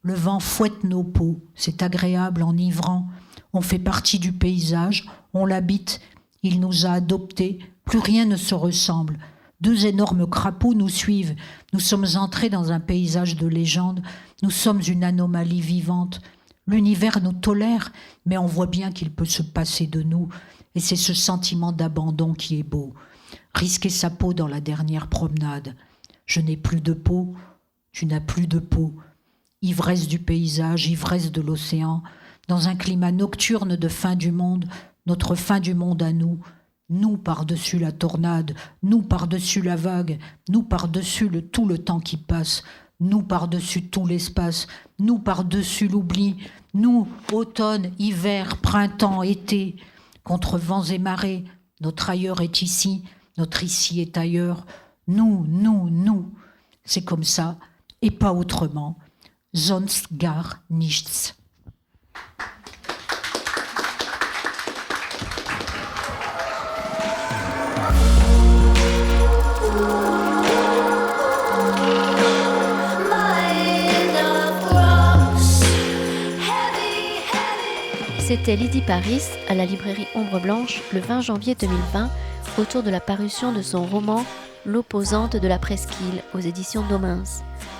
Le vent fouette nos peaux, c'est agréable, enivrant. On fait partie du paysage, on l'habite, il nous a adoptés, plus rien ne se ressemble. 2 énormes crapauds nous suivent. Nous sommes entrés dans un paysage de légende. Nous sommes une anomalie vivante. L'univers nous tolère, mais on voit bien qu'il peut se passer de nous. Et c'est ce sentiment d'abandon qui est beau. Risquer sa peau dans la dernière promenade. Je n'ai plus de peau, tu n'as plus de peau. Ivresse du paysage, ivresse de l'océan. Dans un climat nocturne de fin du monde, notre fin du monde à nous. Nous par-dessus la tornade, nous par-dessus la vague, nous par-dessus tout le temps qui passe, nous par-dessus tout l'espace, nous par-dessus l'oubli, nous, automne, hiver, printemps, été, contre vents et marées, notre ailleurs est ici, notre ici est ailleurs, nous, c'est comme ça, et pas autrement, sonst gar nichts. C'était Lydie Paris à la librairie Ombre Blanche le 20 janvier 2020 autour de la parution de son roman L'opposante de la presqu'île aux éditions Domins.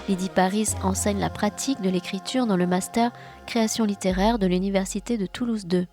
Lydie Paris enseigne la pratique de l'écriture dans le master création littéraire de l'Université de Toulouse 2.